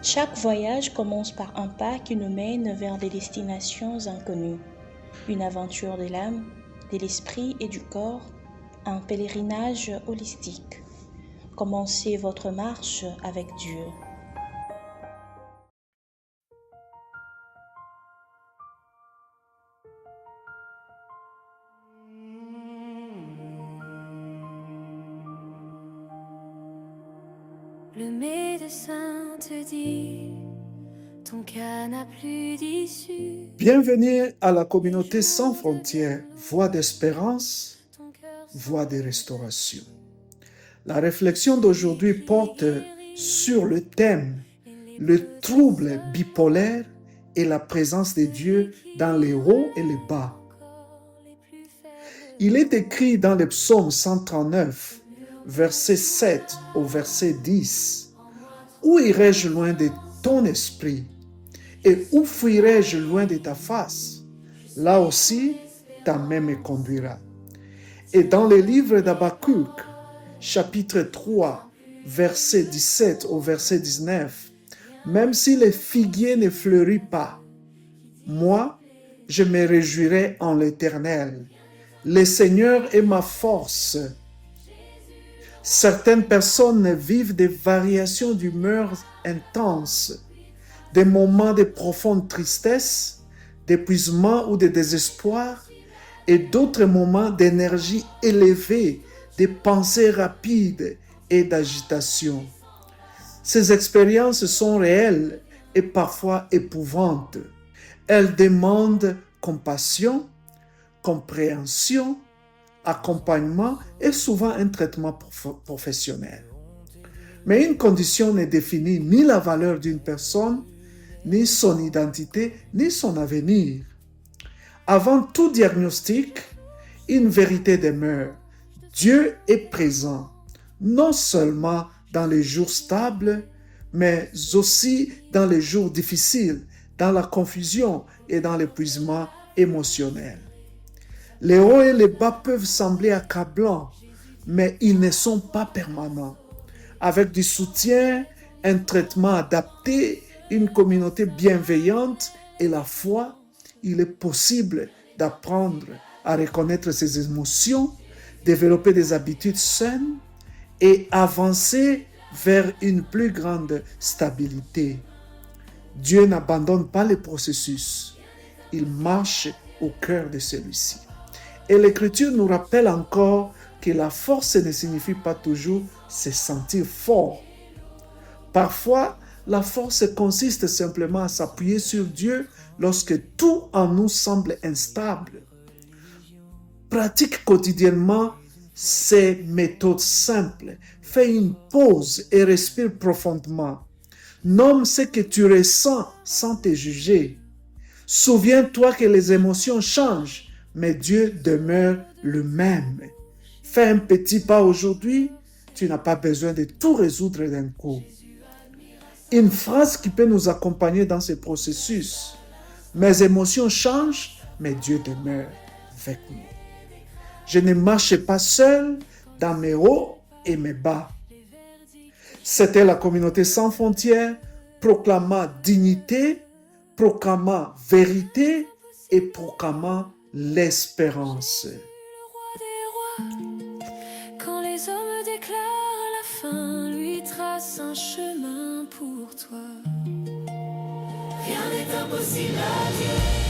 Chaque voyage commence par un pas qui nous mène vers des destinations inconnues. Une aventure de l'âme, de l'esprit et du corps, un pèlerinage holistique. Commencez votre marche avec Dieu. Le médecin te dit, ton cas n'a plus d'issue. Bienvenue à la communauté sans frontières, voie d'espérance, voie de restauration. La réflexion d'aujourd'hui porte sur le thème « Le trouble bipolaire et la présence de Dieu dans les hauts et les bas ». Il est écrit dans le psaume 139, verset 7 au verset 10. « Où irai-je loin de ton esprit? Et où fuirai-je loin de ta face? Là aussi, ta main me conduira. » Et dans le livre d'Habakkuk, chapitre 3, verset 17 au verset 19, « Même si le figuier ne fleurit pas, moi, je me réjouirai en l'Éternel. Le Seigneur est ma force. » Certaines personnes vivent des variations d'humeur intenses, des moments de profonde tristesse, d'épuisement ou de désespoir, et d'autres moments d'énergie élevée, de pensées rapides et d'agitation. Ces expériences sont réelles et parfois éprouvantes. Elles demandent compassion, compréhension, accompagnement et souvent un traitement professionnel. Mais une condition ne définit ni la valeur d'une personne, ni son identité, ni son avenir. Avant tout diagnostic, une vérité demeure. Dieu est présent, non seulement dans les jours stables, mais aussi dans les jours difficiles, dans la confusion et dans l'épuisement émotionnel. Les hauts et les bas peuvent sembler accablants, mais ils ne sont pas permanents. Avec du soutien, un traitement adapté, une communauté bienveillante et la foi, il est possible d'apprendre à reconnaître ses émotions, développer des habitudes saines et avancer vers une plus grande stabilité. Dieu n'abandonne pas le processus, il marche au cœur de celui-ci. Et l'Écriture nous rappelle encore que la force ne signifie pas toujours se sentir fort. Parfois, la force consiste simplement à s'appuyer sur Dieu lorsque tout en nous semble instable. Pratique quotidiennement ces méthodes simples. Fais une pause et respire profondément. Nomme ce que tu ressens sans te juger. Souviens-toi que les émotions changent, mais Dieu demeure le même. Fais un petit pas aujourd'hui, tu n'as pas besoin de tout résoudre d'un coup. Une phrase qui peut nous accompagner dans ce processus. Mes émotions changent, mais Dieu demeure avec nous. Je ne marche pas seul dans mes hauts et mes bas. C'était la communauté sans frontières, proclamant dignité, proclamant vérité et proclamant l'espérance. Quand les hommes déclarent la fin, lui trace un chemin pour toi. Rien n'est impossible à Dieu.